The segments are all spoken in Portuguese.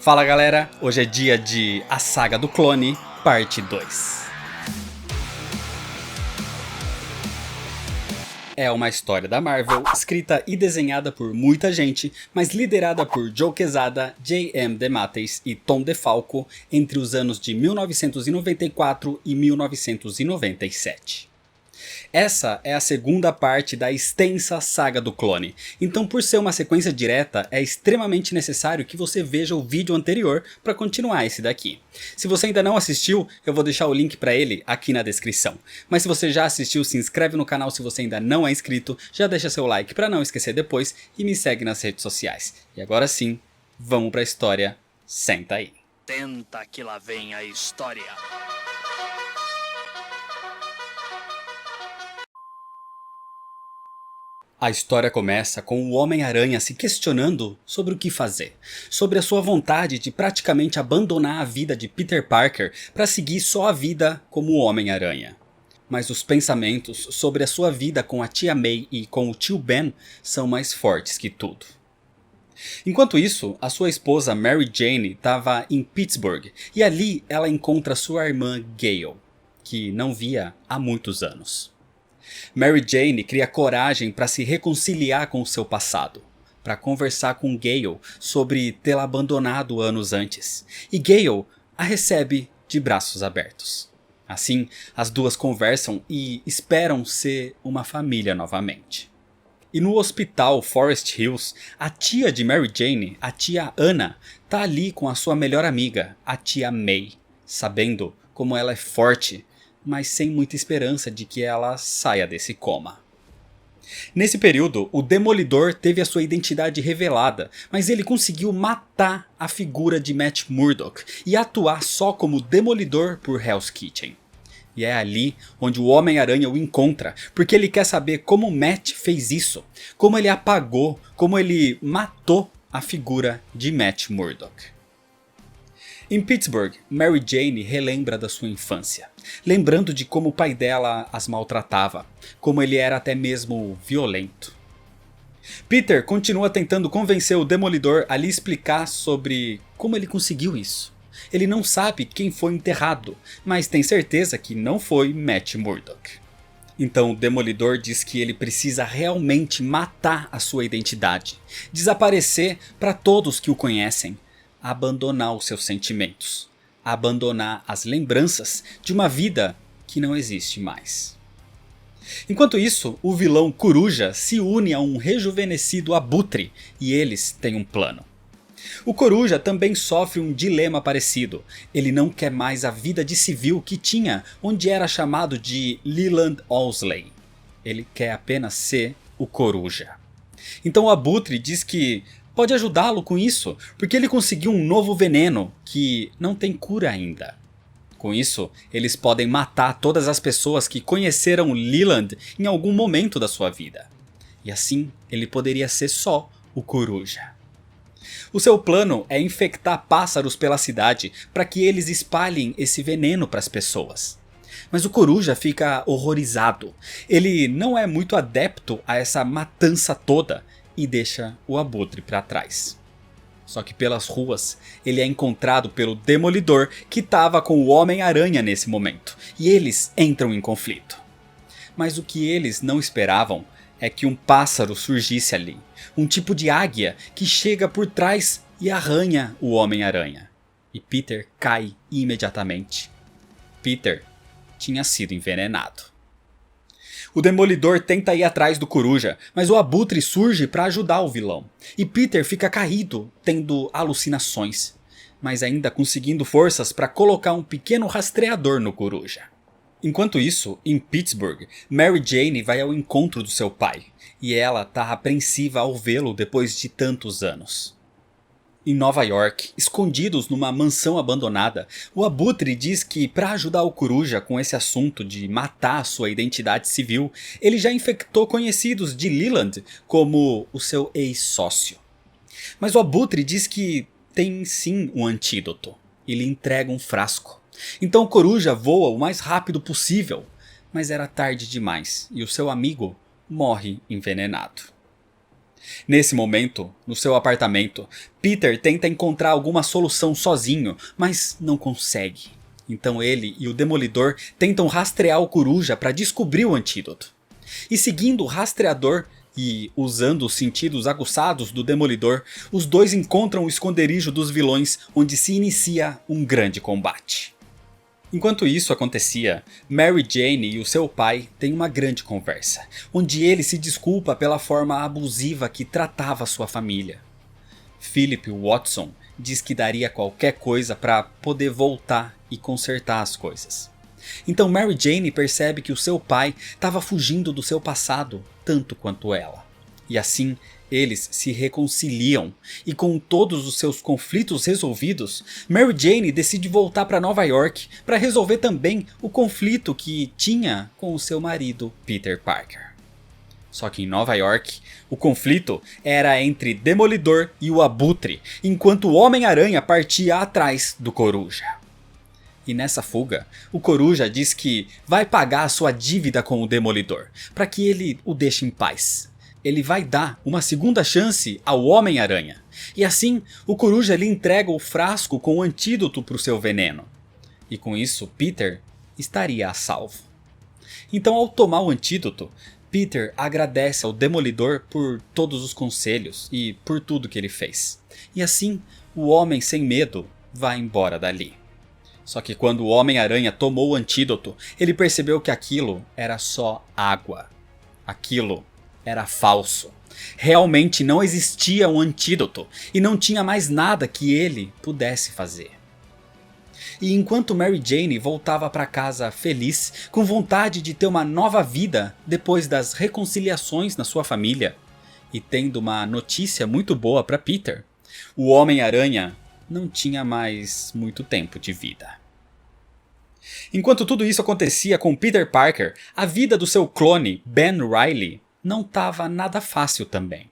Fala galera, hoje é dia de A Saga do Clone, parte 2. É uma história da Marvel, escrita e desenhada por muita gente, mas liderada por Joe Quesada, J.M. DeMatteis e Tom DeFalco entre os anos de 1994 e 1997. Essa é a segunda parte da extensa saga do clone, então por ser uma sequência direta, é extremamente necessário que você veja o vídeo anterior para continuar esse daqui. Se você ainda não assistiu, eu vou deixar o link para ele aqui na descrição. Mas se você já assistiu, se inscreve no canal se você ainda não é inscrito, já deixa seu like para não esquecer depois e me segue nas redes sociais. E agora sim, vamos para a história, senta aí. Tenta que lá vem a história. A história começa com o Homem-Aranha se questionando sobre o que fazer, sobre a sua vontade de praticamente abandonar a vida de Peter Parker para seguir só a vida como Homem-Aranha. Mas os pensamentos sobre a sua vida com a tia May e com o tio Ben são mais fortes que tudo. Enquanto isso, a sua esposa Mary Jane estava em Pittsburgh e ali ela encontra sua irmã Gale, que não via há muitos anos. Mary Jane cria coragem para se reconciliar com o seu passado, para conversar com Gale sobre tê-la abandonado anos antes, e Gale a recebe de braços abertos. Assim, as duas conversam e esperam ser uma família novamente. E no hospital Forest Hills, a tia de Mary Jane, a tia Anna, tá ali com a sua melhor amiga, a tia May, sabendo como ela é forte, mas sem muita esperança de que ela saia desse coma. Nesse período, o Demolidor teve a sua identidade revelada, mas ele conseguiu matar a figura de Matt Murdock e atuar só como Demolidor por Hell's Kitchen. E é ali onde o Homem-Aranha o encontra, porque ele quer saber como Matt fez isso, como ele apagou, como ele matou a figura de Matt Murdock. Em Pittsburgh, Mary Jane relembra da sua infância, lembrando de como o pai dela as maltratava, como ele era até mesmo violento. Peter continua tentando convencer o Demolidor a lhe explicar sobre como ele conseguiu isso. Ele não sabe quem foi enterrado, mas tem certeza que não foi Matt Murdock. Então o Demolidor diz que ele precisa realmente matar a sua identidade, desaparecer para todos que o conhecem, abandonar os seus sentimentos, abandonar as lembranças de uma vida que não existe mais. Enquanto isso, o vilão Coruja se une a um rejuvenescido Abutre e eles têm um plano. O Coruja também sofre um dilema parecido, ele não quer mais a vida de civil que tinha onde era chamado de Leland Owlsley, ele quer apenas ser o Coruja. Então o Abutre diz que pode ajudá-lo com isso, porque ele conseguiu um novo veneno que não tem cura ainda. Com isso, eles podem matar todas as pessoas que conheceram Leland em algum momento da sua vida. E assim, ele poderia ser só o Coruja. O seu plano é infectar pássaros pela cidade para que eles espalhem esse veneno para as pessoas. Mas o Coruja fica horrorizado. Ele não é muito adepto a essa matança toda e deixa o Abutre para trás. Só que pelas ruas, ele é encontrado pelo Demolidor que estava com o Homem-Aranha nesse momento, e eles entram em conflito. Mas o que eles não esperavam é que um pássaro surgisse ali, um tipo de águia que chega por trás e arranha o Homem-Aranha. E Peter cai imediatamente. Peter tinha sido envenenado. O Demolidor tenta ir atrás do Coruja, mas o Abutre surge para ajudar o vilão. E Peter fica caído, tendo alucinações, mas ainda conseguindo forças para colocar um pequeno rastreador no Coruja. Enquanto isso, em Pittsburgh, Mary Jane vai ao encontro do seu pai, e ela está apreensiva ao vê-lo depois de tantos anos. Em Nova York, escondidos numa mansão abandonada, o Abutre diz que para ajudar o Coruja com esse assunto de matar sua identidade civil, ele já infectou conhecidos de Leland como o seu ex-sócio. Mas o Abutre diz que tem sim um antídoto e lhe entrega um frasco. Então o Coruja voa o mais rápido possível, mas era tarde demais e o seu amigo morre envenenado. Nesse momento, no seu apartamento, Peter tenta encontrar alguma solução sozinho, mas não consegue. Então ele e o Demolidor tentam rastrear o Coruja para descobrir o antídoto. E seguindo o rastreador e usando os sentidos aguçados do Demolidor, os dois encontram o esconderijo dos vilões, onde se inicia um grande combate. Enquanto isso acontecia, Mary Jane e o seu pai têm uma grande conversa, onde ele se desculpa pela forma abusiva que tratava sua família. Philip Watson diz que daria qualquer coisa para poder voltar e consertar as coisas. Então Mary Jane percebe que o seu pai estava fugindo do seu passado tanto quanto ela. E assim eles se reconciliam, e com todos os seus conflitos resolvidos, Mary Jane decide voltar para Nova York para resolver também o conflito que tinha com o seu marido Peter Parker. Só que em Nova York, o conflito era entre Demolidor e o Abutre, enquanto o Homem-Aranha partia atrás do Coruja. E nessa fuga, o Coruja diz que vai pagar a sua dívida com o Demolidor, para que ele o deixe em paz. Ele vai dar uma segunda chance ao Homem-Aranha. E assim, o Coruja lhe entrega o frasco com o antídoto para o seu veneno. E com isso, Peter estaria a salvo. Então, ao tomar o antídoto, Peter agradece ao Demolidor por todos os conselhos e por tudo que ele fez. E assim, o Homem Sem Medo vai embora dali. Só que quando o Homem-Aranha tomou o antídoto, ele percebeu que aquilo era só água. Aquilo era falso. Realmente não existia um antídoto e não tinha mais nada que ele pudesse fazer. E enquanto Mary Jane voltava para casa feliz, com vontade de ter uma nova vida depois das reconciliações na sua família, e tendo uma notícia muito boa para Peter, o Homem-Aranha não tinha mais muito tempo de vida. Enquanto tudo isso acontecia com Peter Parker, a vida do seu clone, Ben Reilly, não estava nada fácil também.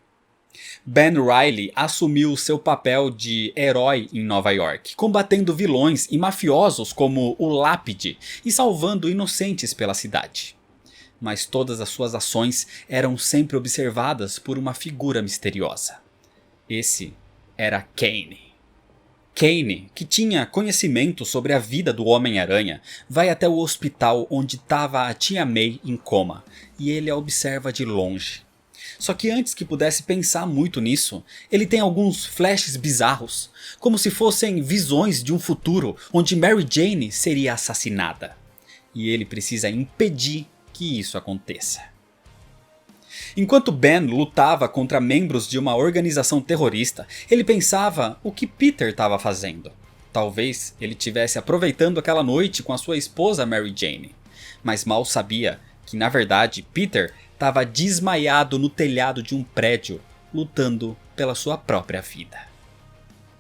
Ben Reilly assumiu seu papel de herói em Nova York, combatendo vilões e mafiosos como o Lápide e salvando inocentes pela cidade. Mas todas as suas ações eram sempre observadas por uma figura misteriosa. Esse era Kane. Kane, que tinha conhecimento sobre a vida do Homem-Aranha, vai até o hospital onde estava a tia May em coma, e ele a observa de longe. Só que antes que pudesse pensar muito nisso, ele tem alguns flashes bizarros, como se fossem visões de um futuro onde Mary Jane seria assassinada. E ele precisa impedir que isso aconteça. Enquanto Ben lutava contra membros de uma organização terrorista, ele pensava o que Peter estava fazendo. Talvez ele estivesse aproveitando aquela noite com a sua esposa Mary Jane. Mas mal sabia que na verdade Peter estava desmaiado no telhado de um prédio, lutando pela sua própria vida.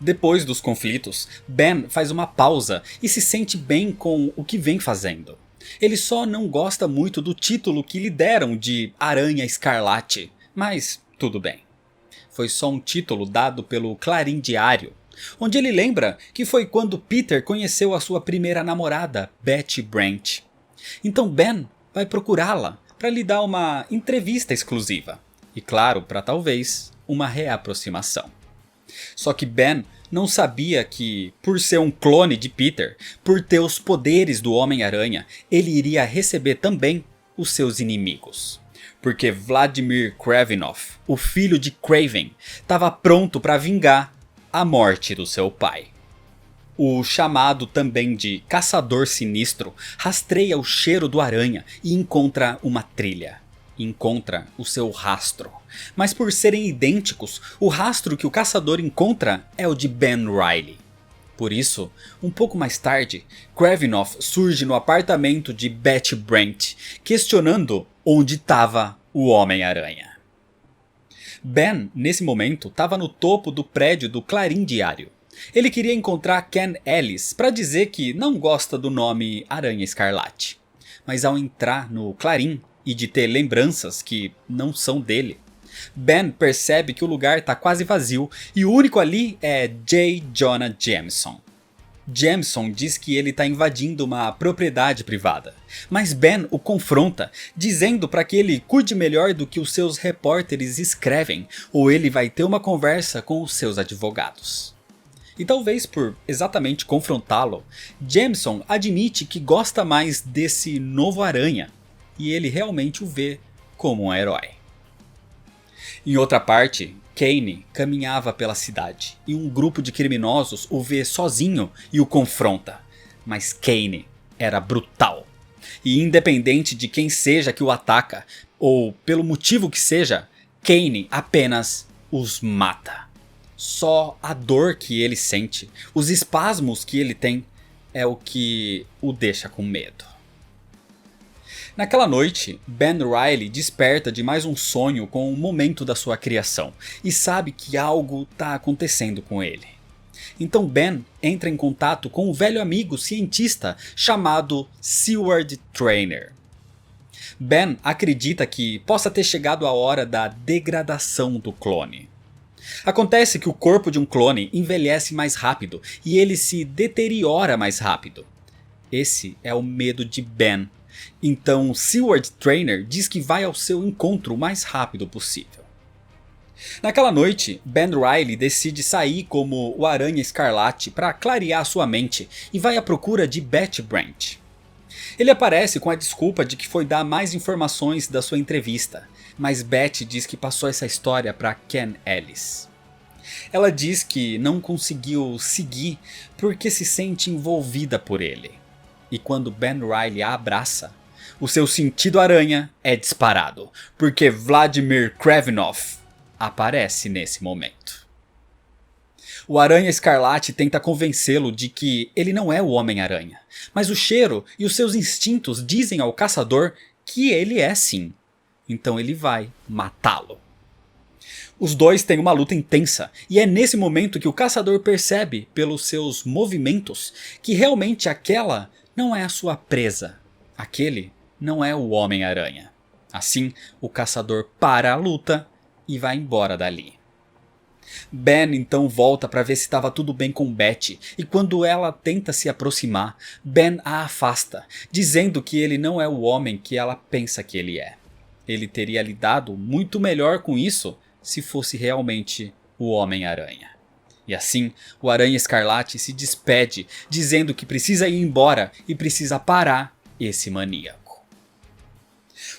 Depois dos conflitos, Ben faz uma pausa e se sente bem com o que vem fazendo. Ele só não gosta muito do título que lhe deram de Aranha Escarlate, mas tudo bem. Foi só um título dado pelo Clarim Diário, onde ele lembra que foi quando Peter conheceu a sua primeira namorada, Betty Brant. Então Ben vai procurá-la para lhe dar uma entrevista exclusiva. E claro, para talvez uma reaproximação. Só que Ben não sabia que, por ser um clone de Peter, por ter os poderes do Homem-Aranha, ele iria receber também os seus inimigos. Porque Vladimir Kravinov, o filho de Kraven, estava pronto para vingar a morte do seu pai. O chamado também de Caçador Sinistro rastreia o cheiro do aranha e encontra uma trilha. Encontra o seu rastro. Mas por serem idênticos, o rastro que o caçador encontra é o de Ben Reilly. Por isso, um pouco mais tarde, Kravinov surge no apartamento de Betty Brant, questionando onde estava o Homem-Aranha. Ben, nesse momento, estava no topo do prédio do Clarim Diário. Ele queria encontrar Ken Ellis para dizer que não gosta do nome Aranha Escarlate. Mas ao entrar no Clarim e de ter lembranças que não são dele, Ben percebe que o lugar está quase vazio e o único ali é J. Jonah Jameson. Jameson diz que ele está invadindo uma propriedade privada, mas Ben o confronta, dizendo para que ele cuide melhor do que os seus repórteres escrevem, ou ele vai ter uma conversa com os seus advogados. E talvez por exatamente confrontá-lo, Jameson admite que gosta mais desse novo Aranha, e ele realmente o vê como um herói. Em outra parte, Kane caminhava pela cidade e um grupo de criminosos o vê sozinho e o confronta. Mas Kane era brutal. E independente de quem seja que o ataca, ou pelo motivo que seja, Kane apenas os mata. Só a dor que ele sente, os espasmos que ele tem, é o que o deixa com medo. Naquela noite, Ben Reilly desperta de mais um sonho com o momento da sua criação e sabe que algo está acontecendo com ele. Então Ben entra em contato com um velho amigo cientista chamado Seward Trainer. Ben acredita que possa ter chegado a hora da degradação do clone. Acontece que o corpo de um clone envelhece mais rápido e ele se deteriora mais rápido. Esse é o medo de Ben. Então Seward Trainer diz que vai ao seu encontro o mais rápido possível. Naquela noite, Ben Reilly decide sair como o Aranha Escarlate para clarear sua mente e vai à procura de Betty Brant. Ele aparece com a desculpa de que foi dar mais informações da sua entrevista, mas Betty diz que passou essa história para Ken Ellis. Ela diz que não conseguiu seguir porque se sente envolvida por ele. E quando Ben Reilly a abraça, o seu sentido aranha é disparado, porque Vladimir Kravinov aparece nesse momento. O Aranha Escarlate tenta convencê-lo de que ele não é o Homem-Aranha, mas o cheiro e os seus instintos dizem ao caçador que ele é sim. Então ele vai matá-lo. Os dois têm uma luta intensa, e é nesse momento que o caçador percebe, pelos seus movimentos, que realmente aquela não é a sua presa. Aquele não é o Homem-Aranha. Assim, o caçador para a luta e vai embora dali. Ben então volta para ver se estava tudo bem com Betty, e quando ela tenta se aproximar, Ben a afasta, dizendo que ele não é o homem que ela pensa que ele é. Ele teria lidado muito melhor com isso se fosse realmente o Homem-Aranha. E assim, o Aranha Escarlate se despede, dizendo que precisa ir embora e precisa parar esse maníaco.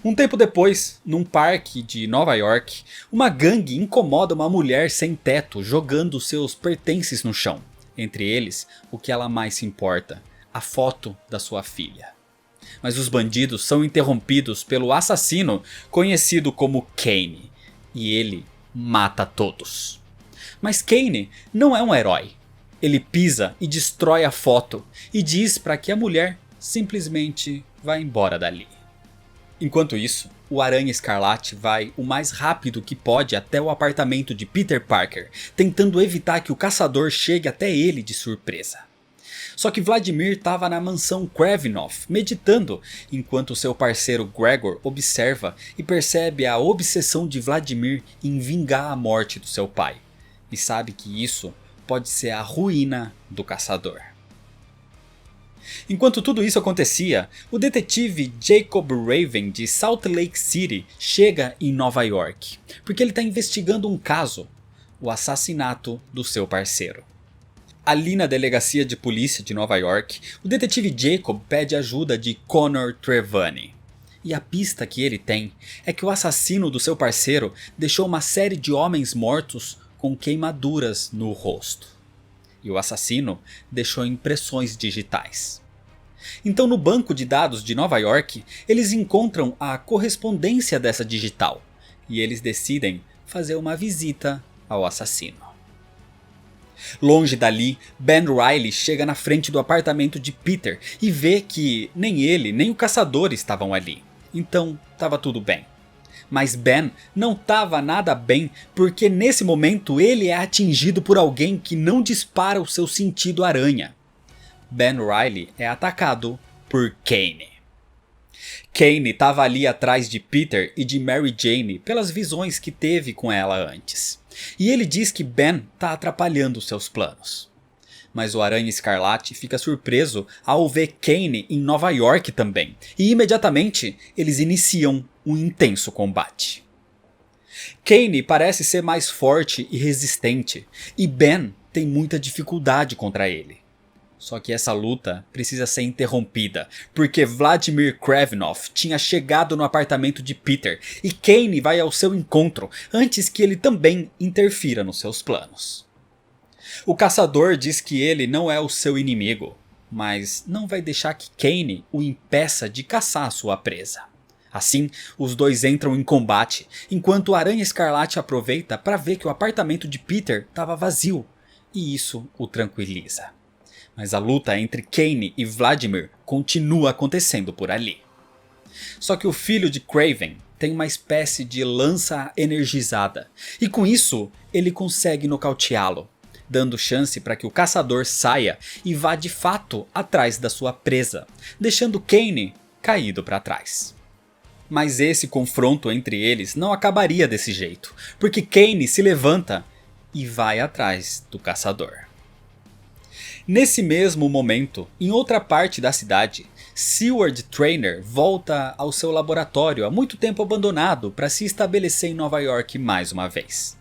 Um tempo depois, num parque de Nova York, uma gangue incomoda uma mulher sem teto jogando seus pertences no chão. Entre eles, o que ela mais se importa, a foto da sua filha. Mas os bandidos são interrompidos pelo assassino conhecido como Kane, e ele mata todos. Mas Kane não é um herói. Ele pisa e destrói a foto e diz para que a mulher simplesmente vá embora dali. Enquanto isso, o Aranha Escarlate vai o mais rápido que pode até o apartamento de Peter Parker, tentando evitar que o caçador chegue até ele de surpresa. Só que Vladimir estava na mansão Kravinov meditando, enquanto seu parceiro Gregor observa e percebe a obsessão de Vladimir em vingar a morte do seu pai. E sabe que isso pode ser a ruína do caçador. Enquanto tudo isso acontecia, o detetive Jacob Raven de Salt Lake City chega em Nova York, porque ele está investigando um caso, o assassinato do seu parceiro. Ali na delegacia de polícia de Nova York, o detetive Jacob pede ajuda de Connor Trevani. E a pista que ele tem é que o assassino do seu parceiro deixou uma série de homens mortos com queimaduras no rosto. E o assassino deixou impressões digitais. Então no banco de dados de Nova York, eles encontram a correspondência dessa digital. E eles decidem fazer uma visita ao assassino. Longe dali, Ben Reilly chega na frente do apartamento de Peter e vê que nem ele nem o caçador estavam ali. Então estava tudo bem. Mas Ben não estava nada bem porque nesse momento ele é atingido por alguém que não dispara o seu sentido aranha. Ben Reilly é atacado por Kane. Kane estava ali atrás de Peter e de Mary Jane pelas visões que teve com ela antes. E ele diz que Ben está atrapalhando seus planos. Mas o Aranha Escarlate fica surpreso ao ver Kane em Nova York também, e imediatamente eles iniciam um intenso combate. Kane parece ser mais forte e resistente, e Ben tem muita dificuldade contra ele. Só que essa luta precisa ser interrompida, porque Vladimir Kravinoff tinha chegado no apartamento de Peter e Kane vai ao seu encontro antes que ele também interfira nos seus planos. O caçador diz que ele não é o seu inimigo, mas não vai deixar que Kane o impeça de caçar a sua presa. Assim, os dois entram em combate, enquanto o Aranha Escarlate aproveita para ver que o apartamento de Peter estava vazio, e isso o tranquiliza. Mas a luta entre Kane e Vladimir continua acontecendo por ali. Só que o filho de Kraven tem uma espécie de lança energizada, e com isso ele consegue nocauteá-lo, dando chance para que o caçador saia e vá de fato atrás da sua presa, deixando Kane caído para trás. Mas esse confronto entre eles não acabaria desse jeito, porque Kane se levanta e vai atrás do caçador. Nesse mesmo momento, em outra parte da cidade, Seward Trainer volta ao seu laboratório há muito tempo abandonado para se estabelecer em Nova York mais uma vez.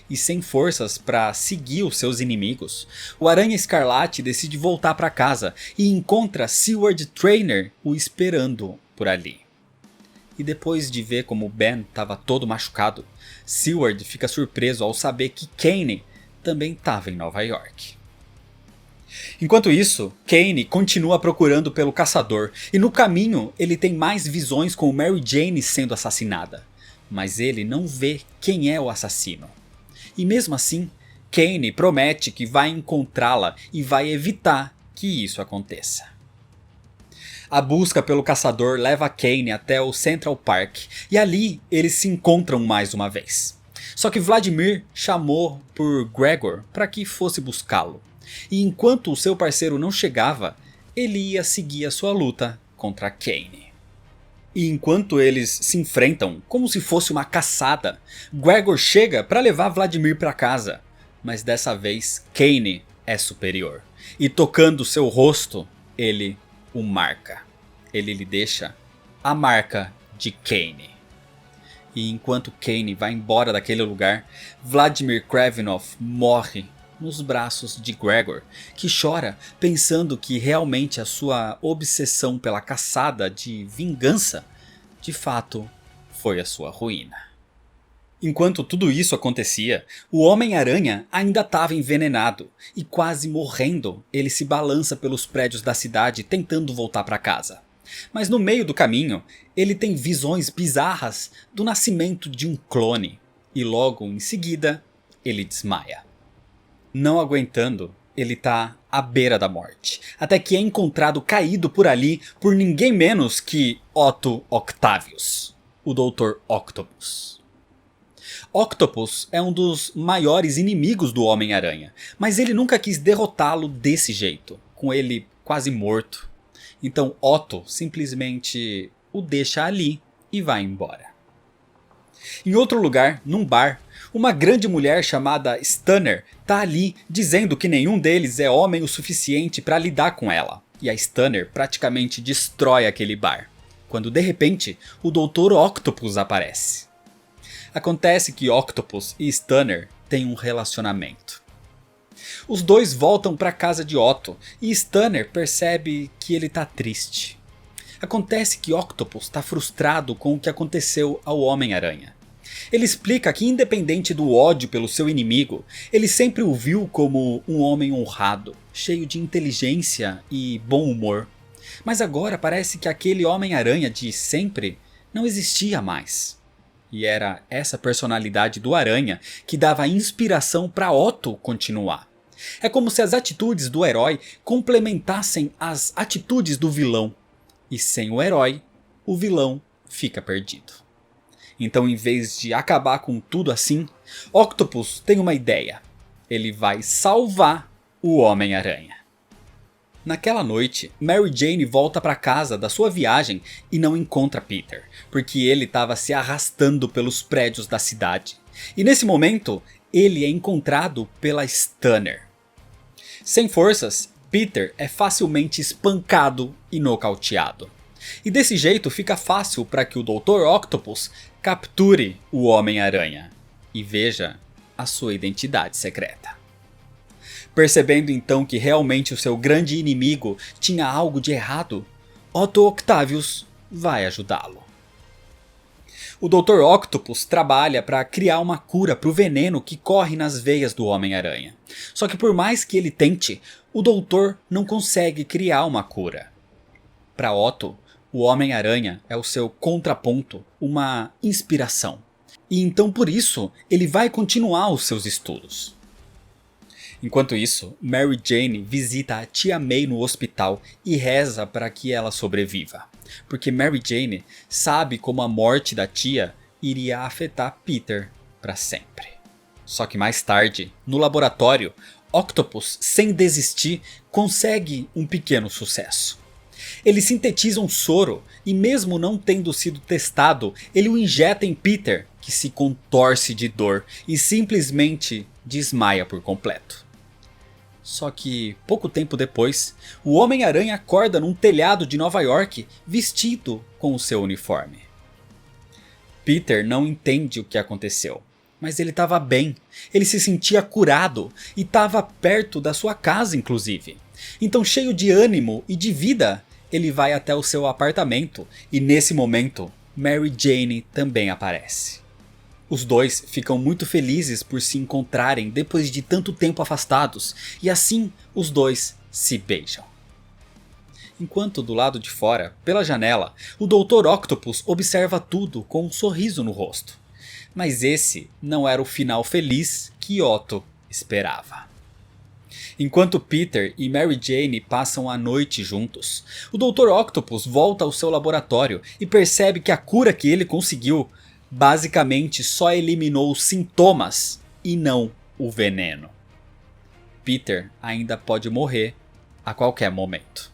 E sem forças para seguir os seus inimigos, o Aranha Escarlate decide voltar para casa e encontra Seward Trainer o esperando por ali. E depois de ver como Ben estava todo machucado, Seward fica surpreso ao saber que Kane também estava em Nova York. Enquanto isso, Kane continua procurando pelo caçador e no caminho ele tem mais visões com Mary Jane sendo assassinada. Mas ele não vê quem é o assassino. E mesmo assim, Kane promete que vai encontrá-la e vai evitar que isso aconteça. A busca pelo caçador leva Kane até o Central Park e ali eles se encontram mais uma vez. Só que Vladimir chamou por Gregor para que fosse buscá-lo. E enquanto o seu parceiro não chegava, ele ia seguir a sua luta contra Kane. E enquanto eles se enfrentam como se fosse uma caçada, Gregor chega para levar Vladimir para casa. Mas dessa vez Kane é superior. E tocando seu rosto, ele o marca. Ele lhe deixa a marca de Kane. E enquanto Kane vai embora daquele lugar, Vladimir Kravinoff morre nos braços de Gregor, que chora pensando que realmente a sua obsessão pela caçada de vingança, de fato, foi a sua ruína. Enquanto tudo isso acontecia, o Homem-Aranha ainda estava envenenado e quase morrendo, ele se balança pelos prédios da cidade tentando voltar para casa. Mas no meio do caminho, ele tem visões bizarras do nascimento de um clone e logo em seguida, ele desmaia. Não aguentando, ele tá à beira da morte, até que é encontrado caído por ali por ninguém menos que Otto Octavius, o Dr. Octopus. Octopus é um dos maiores inimigos do Homem-Aranha, mas ele nunca quis derrotá-lo desse jeito, com ele quase morto. Então Otto simplesmente o deixa ali e vai embora. Em outro lugar, num bar, uma grande mulher chamada Stunner tá ali dizendo que nenhum deles é homem o suficiente para lidar com ela. E a Stunner praticamente destrói aquele bar, quando de repente o Dr. Octopus aparece. Acontece que Octopus e Stunner têm um relacionamento. Os dois voltam para casa de Otto e Stunner percebe que ele tá triste. Acontece que Octopus está frustrado com o que aconteceu ao Homem-Aranha. Ele explica que independente do ódio pelo seu inimigo, ele sempre o viu como um homem honrado, cheio de inteligência e bom humor. Mas agora parece que aquele Homem-Aranha de sempre não existia mais. E era essa personalidade do Aranha que dava inspiração para Otto continuar. É como se as atitudes do herói complementassem as atitudes do vilão. E sem o herói, o vilão fica perdido. Então, em vez de acabar com tudo assim, Octopus tem uma ideia. Ele vai salvar o Homem-Aranha. Naquela noite, Mary Jane volta para casa da sua viagem e não encontra Peter, porque ele estava se arrastando pelos prédios da cidade. E nesse momento, ele é encontrado pela Stunner. Sem forças, Peter é facilmente espancado e nocauteado. E desse jeito fica fácil para que o Dr. Octopus capture o Homem-Aranha e veja a sua identidade secreta. Percebendo então que realmente o seu grande inimigo tinha algo de errado, Otto Octavius vai ajudá-lo. O Dr. Octopus trabalha para criar uma cura para o veneno que corre nas veias do Homem-Aranha. Só que por mais que ele tente, o Doutor não consegue criar uma cura. Para Otto, o Homem-Aranha é o seu contraponto, uma inspiração. E então por isso ele vai continuar os seus estudos. Enquanto isso, Mary Jane visita a tia May no hospital e reza para que ela sobreviva. Porque Mary Jane sabe como a morte da tia iria afetar Peter para sempre. Só que mais tarde, no laboratório, Octopus, sem desistir, consegue um pequeno sucesso. Ele sintetiza um soro e mesmo não tendo sido testado, ele o injeta em Peter, que se contorce de dor e simplesmente desmaia por completo. Só que, pouco tempo depois, o Homem-Aranha acorda num telhado de Nova York vestido com o seu uniforme. Peter não entende o que aconteceu, mas ele estava bem, ele se sentia curado e estava perto da sua casa inclusive. Então, cheio de ânimo e de vida, ele vai até o seu apartamento e nesse momento Mary Jane também aparece. Os dois ficam muito felizes por se encontrarem depois de tanto tempo afastados e assim os dois se beijam. Enquanto do lado de fora, pela janela, o Dr. Octopus observa tudo com um sorriso no rosto. Mas esse não era o final feliz que Otto esperava. Enquanto Peter e Mary Jane passam a noite juntos, o Dr. Octopus volta ao seu laboratório e percebe que a cura que ele conseguiu basicamente só eliminou os sintomas e não o veneno. Peter ainda pode morrer a qualquer momento.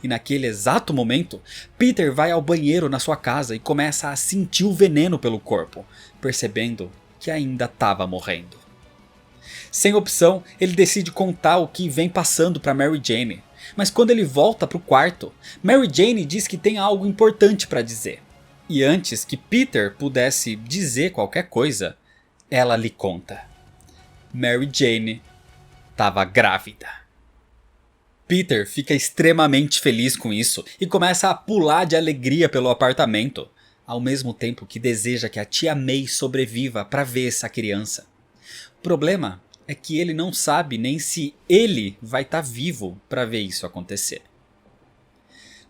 E naquele exato momento, Peter vai ao banheiro na sua casa e começa a sentir o veneno pelo corpo, percebendo que ainda estava morrendo. Sem opção, ele decide contar o que vem passando para Mary Jane, mas quando ele volta para o quarto, Mary Jane diz que tem algo importante para dizer. E antes que Peter pudesse dizer qualquer coisa, ela lhe conta. Mary Jane estava grávida. Peter fica extremamente feliz com isso e começa a pular de alegria pelo apartamento, ao mesmo tempo que deseja que a tia May sobreviva para ver essa criança. O problema é que ele não sabe nem se ele vai estar vivo para ver isso acontecer.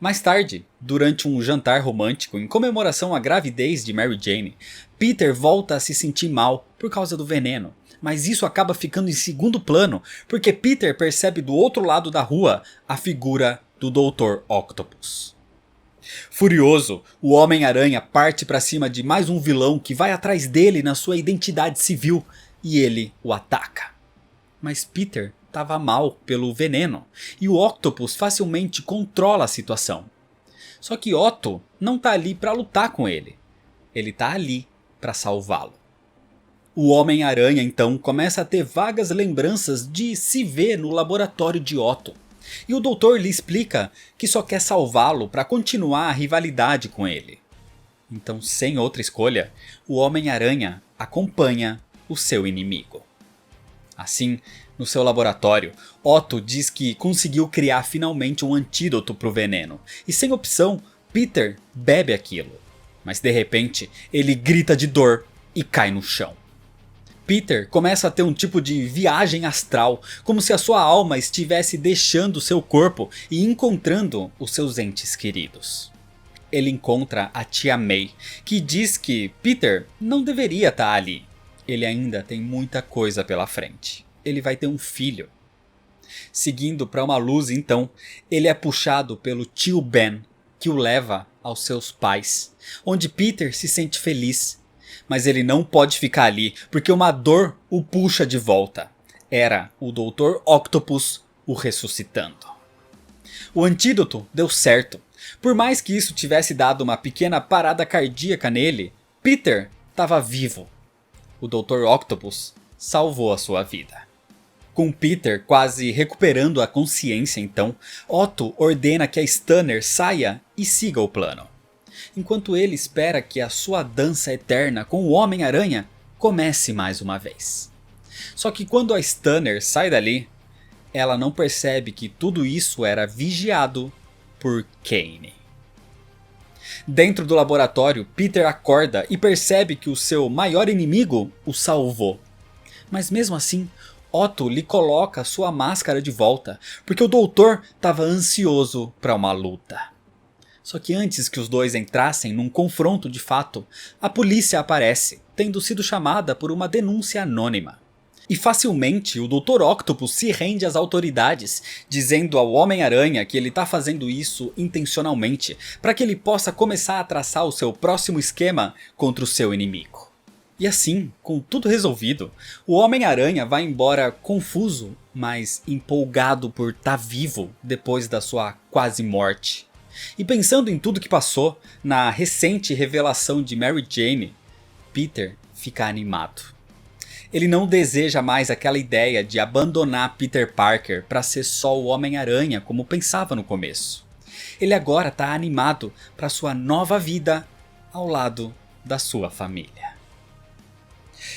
Mais tarde, durante um jantar romântico em comemoração à gravidez de Mary Jane, Peter volta a se sentir mal por causa do veneno, mas isso acaba ficando em segundo plano porque Peter percebe do outro lado da rua a figura do Dr. Octopus. Furioso, o Homem-Aranha parte para cima de mais um vilão que vai atrás dele na sua identidade civil e ele o ataca. Mas Peter estava mal pelo veneno e o Octopus facilmente controla a situação. Só que Otto não está ali para lutar com ele, ele está ali para salvá-lo. O Homem-Aranha então começa a ter vagas lembranças de se ver no laboratório de Otto. E o doutor lhe explica que só quer salvá-lo para continuar a rivalidade com ele. Então, sem outra escolha, o Homem-Aranha acompanha o seu inimigo. Assim, no seu laboratório, Otto diz que conseguiu criar finalmente um antídoto para o veneno. E sem opção, Peter bebe aquilo. Mas de repente, ele grita de dor e cai no chão. Peter começa a ter um tipo de viagem astral, como se a sua alma estivesse deixando seu corpo e encontrando os seus entes queridos. Ele encontra a tia May, que diz que Peter não deveria estar ali. Ele ainda tem muita coisa pela frente. Ele vai ter um filho. Seguindo para uma luz então, ele é puxado pelo tio Ben, que o leva aos seus pais, onde Peter se sente feliz. Mas ele não pode ficar ali, porque uma dor o puxa de volta. Era o Dr. Octopus o ressuscitando. O antídoto deu certo. Por mais que isso tivesse dado uma pequena parada cardíaca nele, Peter estava vivo. O Dr. Octopus salvou a sua vida. Com Peter quase recuperando a consciência então, Otto ordena que a Stunner saia e siga o plano. Enquanto ele espera que a sua dança eterna com o Homem-Aranha comece mais uma vez. Só que quando a Stunner sai dali, ela não percebe que tudo isso era vigiado por Kaine. Dentro do laboratório, Peter acorda e percebe que o seu maior inimigo o salvou. Mas mesmo assim, Otto lhe coloca sua máscara de volta, porque o doutor estava ansioso para uma luta. Só que antes que os dois entrassem num confronto de fato, a polícia aparece, tendo sido chamada por uma denúncia anônima. E facilmente o Dr. Octopus se rende às autoridades, dizendo ao Homem-Aranha que ele está fazendo isso intencionalmente, para que ele possa começar a traçar o seu próximo esquema contra o seu inimigo. E assim, com tudo resolvido, o Homem-Aranha vai embora confuso, mas empolgado por estar vivo depois da sua quase morte. E pensando em tudo que passou, na recente revelação de Mary Jane, Peter fica animado. Ele não deseja mais aquela ideia de abandonar Peter Parker para ser só o Homem-Aranha como pensava no começo. Ele agora está animado para sua nova vida ao lado da sua família.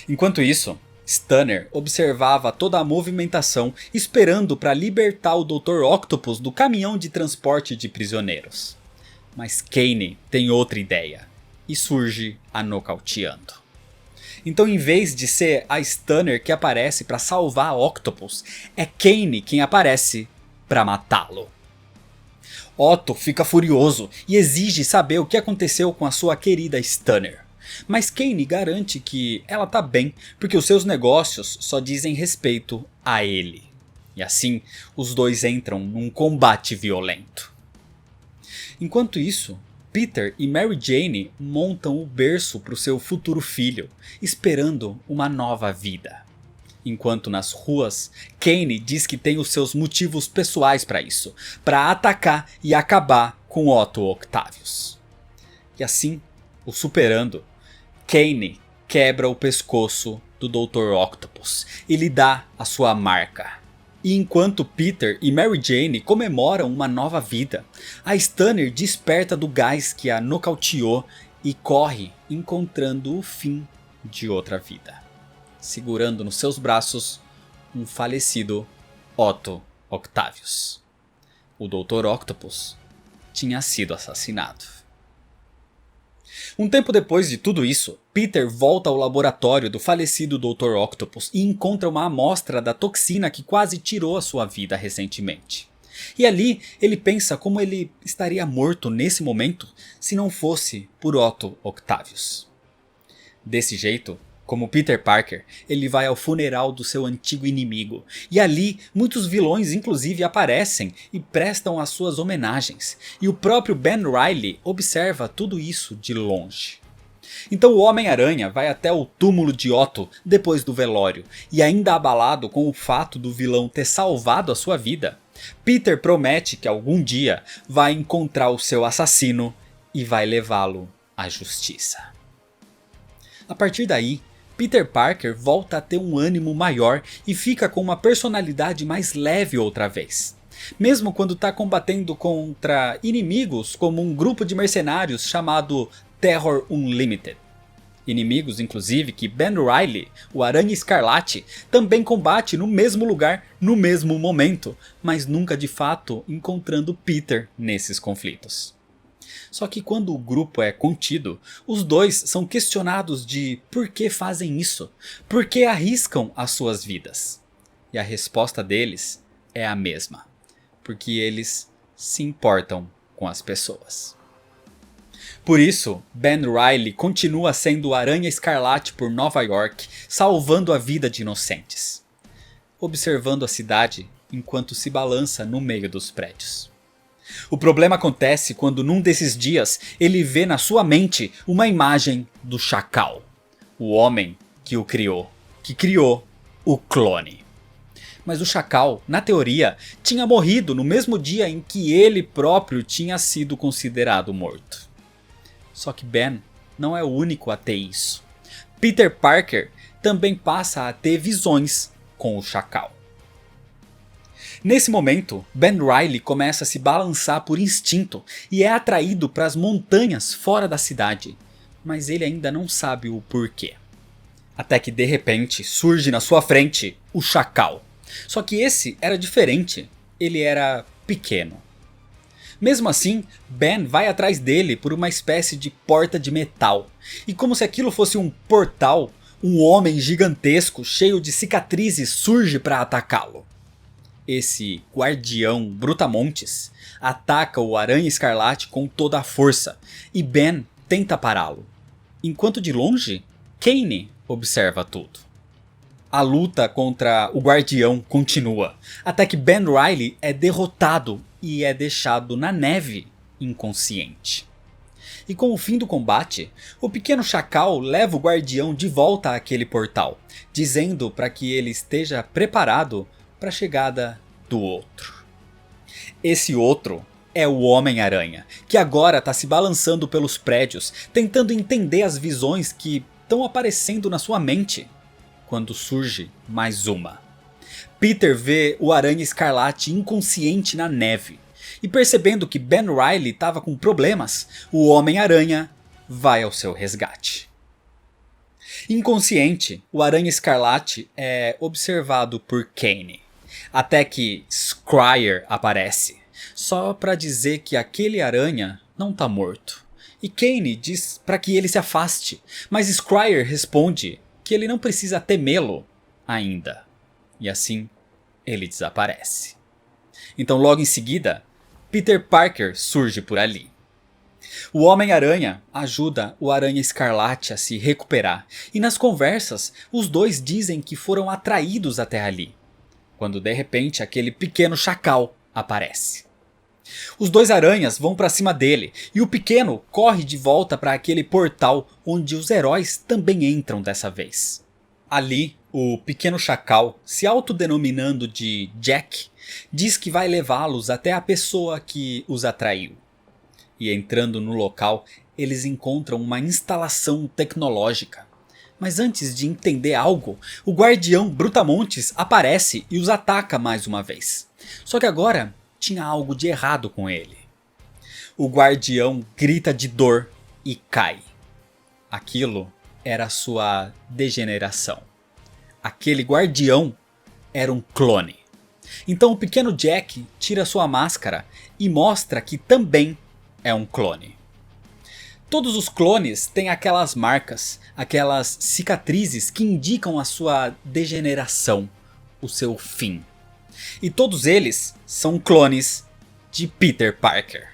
Enquanto isso, Stunner observava toda a movimentação esperando para libertar o Dr. Octopus do caminhão de transporte de prisioneiros. Mas Kaine tem outra ideia e surge a nocauteando. Então, em vez de ser a Stunner que aparece para salvar a Octopus, é Kaine quem aparece para matá-lo. Otto fica furioso e exige saber o que aconteceu com a sua querida Stunner. Mas Kaine garante que ela tá bem porque os seus negócios só dizem respeito a ele. E assim, os dois entram num combate violento. Enquanto isso, Peter e Mary Jane montam o berço para o seu futuro filho, esperando uma nova vida. Enquanto nas ruas, Kaine diz que tem os seus motivos pessoais para isso, para atacar e acabar com Otto Octavius. E assim, o superando, Kaine quebra o pescoço do Dr. Octopus e lhe dá a sua marca. E enquanto Peter e Mary Jane comemoram uma nova vida, a Stunner desperta do gás que a nocauteou e corre encontrando o fim de outra vida, segurando nos seus braços um falecido Otto Octavius. O Dr. Octopus tinha sido assassinado. Um tempo depois de tudo isso, Peter volta ao laboratório do falecido Dr. Octopus e encontra uma amostra da toxina que quase tirou a sua vida recentemente. E ali ele pensa como ele estaria morto nesse momento se não fosse por Otto Octavius. Desse jeito, como Peter Parker, ele vai ao funeral do seu antigo inimigo, e ali muitos vilões inclusive aparecem e prestam as suas homenagens, e o próprio Ben Reilly observa tudo isso de longe. Então o Homem-Aranha vai até o túmulo de Otto depois do velório, e ainda abalado com o fato do vilão ter salvado a sua vida, Peter promete que algum dia vai encontrar o seu assassino e vai levá-lo à justiça. A partir daí, Peter Parker volta a ter um ânimo maior e fica com uma personalidade mais leve outra vez. Mesmo quando está combatendo contra inimigos como um grupo de mercenários chamado Terror Unlimited. Inimigos inclusive que Ben Reilly, o Aranha Escarlate, também combate no mesmo lugar, no mesmo momento, mas nunca de fato encontrando Peter nesses conflitos. Só que quando o grupo é contido, os dois são questionados de por que fazem isso, por que arriscam as suas vidas. E a resposta deles é a mesma, porque eles se importam com as pessoas. Por isso, Ben Reilly continua sendo o Aranha Escarlate por Nova York, salvando a vida de inocentes, observando a cidade enquanto se balança no meio dos prédios. O problema acontece quando num desses dias ele vê na sua mente uma imagem do Chacal, o homem que o criou, que criou o clone. Mas o Chacal, na teoria, tinha morrido no mesmo dia em que ele próprio tinha sido considerado morto. Só que Ben não é o único a ter isso. Peter Parker também passa a ter visões com o Chacal. Nesse momento, Ben Reilly começa a se balançar por instinto e é atraído para as montanhas fora da cidade, mas ele ainda não sabe o porquê. Até que de repente surge na sua frente o Chacal. Só que esse era diferente, ele era pequeno. Mesmo assim, Ben vai atrás dele por uma espécie de porta de metal. E como se aquilo fosse um portal, um homem gigantesco cheio de cicatrizes surge para atacá-lo. Esse guardião brutamontes ataca o Aranha Escarlate com toda a força e Ben tenta pará-lo. Enquanto de longe, Kaine observa tudo. A luta contra o guardião continua, até que Ben Reilly é derrotado e é deixado na neve inconsciente. E com o fim do combate, o pequeno Chacal leva o guardião de volta àquele portal, dizendo para que ele esteja preparado para a chegada do outro. Esse outro é o Homem-Aranha, que agora está se balançando pelos prédios, tentando entender as visões que estão aparecendo na sua mente, quando surge mais uma. Peter vê o Aranha Escarlate inconsciente na neve, e percebendo que Ben Reilly estava com problemas, o Homem-Aranha vai ao seu resgate. Inconsciente, o Aranha Escarlate é observado por Kaine, até que Scryer aparece, só para dizer que aquele aranha não está morto. E Kaine diz para que ele se afaste, mas Scryer responde que ele não precisa temê-lo ainda. E assim, ele desaparece. Então logo em seguida, Peter Parker surge por ali. O Homem-Aranha ajuda o Aranha Escarlate a se recuperar, e nas conversas, os dois dizem que foram atraídos até ali, quando de repente aquele pequeno Chacal aparece. Os dois aranhas vão para cima dele, e o pequeno corre de volta para aquele portal onde os heróis também entram dessa vez. Ali, o pequeno Chacal, se autodenominando de Jack, diz que vai levá-los até a pessoa que os atraiu. E entrando no local, eles encontram uma instalação tecnológica. Mas antes de entender algo, o guardião Brutamontes aparece e os ataca mais uma vez. Só que agora tinha algo de errado com ele. O guardião grita de dor e cai. Aquilo era sua degeneração. Aquele guardião era um clone. Então o pequeno Jack tira sua máscara e mostra que também é um clone. Todos os clones têm aquelas marcas, aquelas cicatrizes que indicam a sua degeneração, o seu fim. E todos eles são clones de Peter Parker.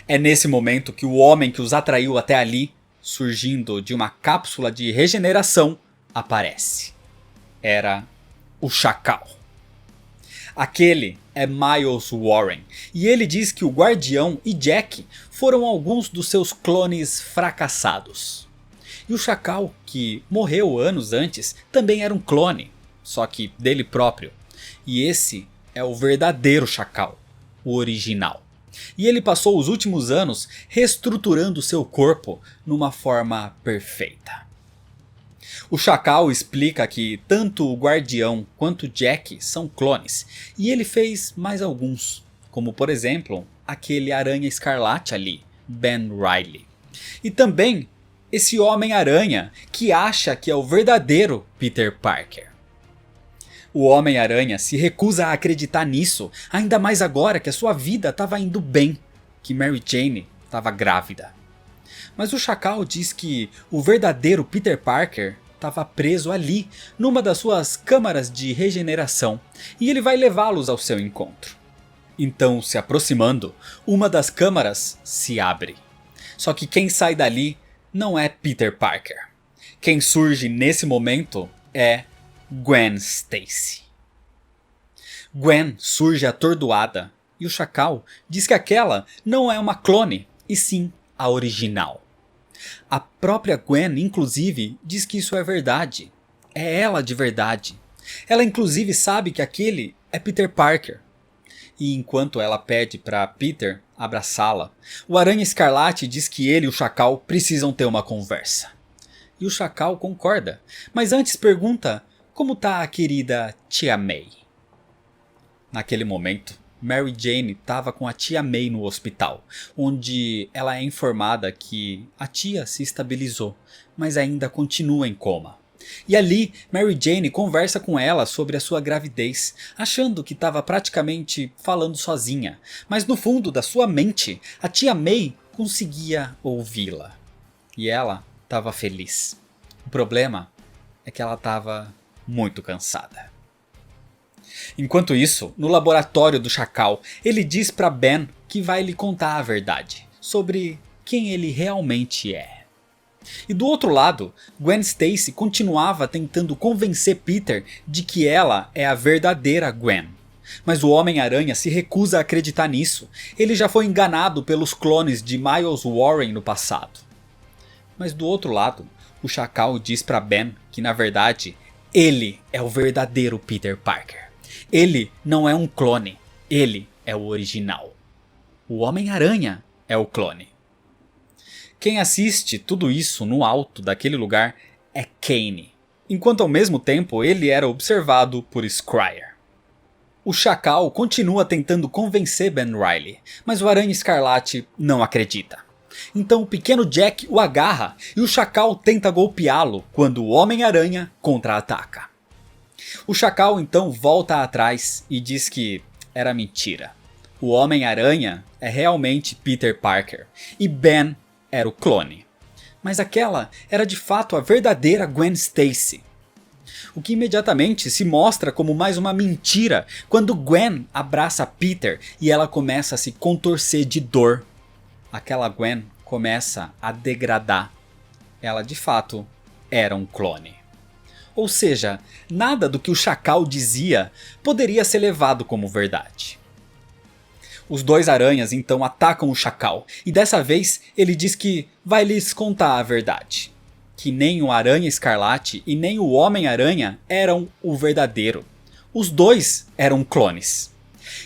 É nesse momento que o homem que os atraiu até ali, surgindo de uma cápsula de regeneração, aparece. Era o Chacal. Aquele é Miles Warren, e ele diz que o Guardião e Jack foram alguns dos seus clones fracassados. E o Chacal, que morreu anos antes, também era um clone, só que dele próprio. E esse é o verdadeiro Chacal, o original. E ele passou os últimos anos reestruturando seu corpo numa forma perfeita. O Chacal explica que tanto o Guardião quanto Jack são clones, e ele fez mais alguns, como por exemplo, aquele Aranha Escarlate ali, Ben Reilly. E também esse Homem-Aranha que acha que é o verdadeiro Peter Parker. O Homem-Aranha se recusa a acreditar nisso, ainda mais agora que a sua vida estava indo bem, que Mary Jane estava grávida. Mas o Chacal diz que o verdadeiro Peter Parker estava preso ali, numa das suas câmaras de regeneração, e ele vai levá-los ao seu encontro. Então, se aproximando, uma das câmaras se abre. Só que quem sai dali não é Peter Parker. Quem surge nesse momento é Gwen Stacy. Gwen surge atordoada, e o Chacal diz que aquela não é uma clone, e sim a original. A própria Gwen, inclusive, diz que isso é verdade. É ela de verdade. Ela inclusive sabe que aquele é Peter Parker. E enquanto ela pede para Peter abraçá-la, o Aranha Escarlate diz que ele e o Chacal precisam ter uma conversa. E o Chacal concorda, mas antes pergunta como tá a querida Tia May. Naquele momento, Mary Jane estava com a tia May no hospital, onde ela é informada que a tia se estabilizou, mas ainda continua em coma. E ali, Mary Jane conversa com ela sobre a sua gravidez, achando que estava praticamente falando sozinha, mas no fundo da sua mente, a tia May conseguia ouvi-la. E ela estava feliz. O problema é que ela estava muito cansada. Enquanto isso, no laboratório do Chacal, ele diz para Ben que vai lhe contar a verdade sobre quem ele realmente é. E do outro lado, Gwen Stacy continuava tentando convencer Peter de que ela é a verdadeira Gwen. Mas o Homem-Aranha se recusa a acreditar nisso. Ele já foi enganado pelos clones de Miles Warren no passado. Mas do outro lado, o Chacal diz para Ben que na verdade ele é o verdadeiro Peter Parker. Ele não é um clone, ele é o original. O Homem-Aranha é o clone. Quem assiste tudo isso no alto daquele lugar é Kane, enquanto ao mesmo tempo ele era observado por Scryer. O Chacal continua tentando convencer Ben Reilly, mas o Aranha Escarlate não acredita. Então o pequeno Jack o agarra e o Chacal tenta golpeá-lo quando o Homem-Aranha contra-ataca. O Chacal então volta atrás e diz que era mentira. O Homem-Aranha é realmente Peter Parker e Ben era o clone. Mas aquela era de fato a verdadeira Gwen Stacy. O que imediatamente se mostra como mais uma mentira quando Gwen abraça Peter e ela começa a se contorcer de dor. Aquela Gwen começa a degradar. Ela de fato era um clone. Ou seja, nada do que o Chacal dizia poderia ser levado como verdade. Os dois aranhas então atacam o Chacal e dessa vez ele diz que vai lhes contar a verdade. Que nem o Aranha Escarlate e nem o Homem-Aranha eram o verdadeiro. Os dois eram clones.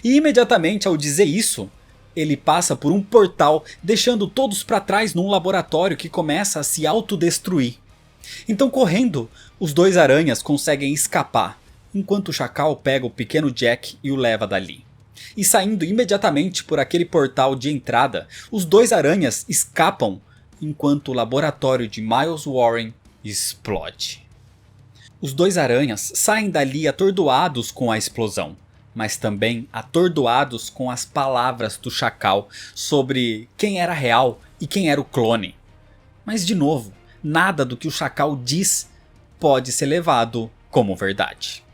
E imediatamente ao dizer isso, ele passa por um portal deixando todos para trás num laboratório que começa a se autodestruir. Então correndo, os dois aranhas conseguem escapar, enquanto o Chacal pega o pequeno Jack e o leva dali. E saindo imediatamente por aquele portal de entrada, os dois aranhas escapam enquanto o laboratório de Miles Warren explode. Os dois aranhas saem dali atordoados com a explosão, mas também atordoados com as palavras do Chacal sobre quem era real e quem era o clone. Mas de novo, nada do que o Chacal diz pode ser levado como verdade.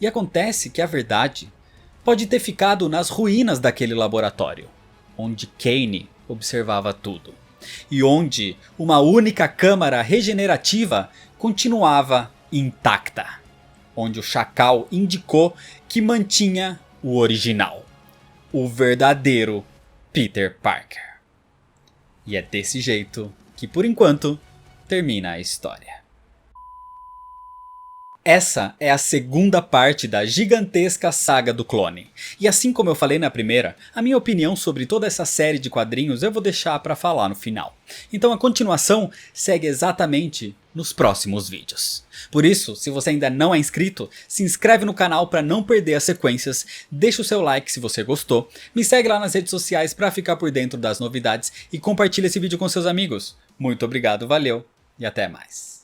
E acontece que a verdade pode ter ficado nas ruínas daquele laboratório, onde Kane observava tudo, e onde uma única câmara regenerativa continuava intacta, onde o Chacal indicou que mantinha o original, o verdadeiro Peter Parker. E é desse jeito que, por enquanto, termina a história. Essa é a segunda parte da gigantesca saga do clone. E assim como eu falei na primeira, a minha opinião sobre toda essa série de quadrinhos eu vou deixar para falar no final. Então a continuação segue exatamente nos próximos vídeos. Por isso, se você ainda não é inscrito, se inscreve no canal para não perder as sequências, deixa o seu like se você gostou, me segue lá nas redes sociais para ficar por dentro das novidades e compartilha esse vídeo com seus amigos. Muito obrigado, valeu e até mais.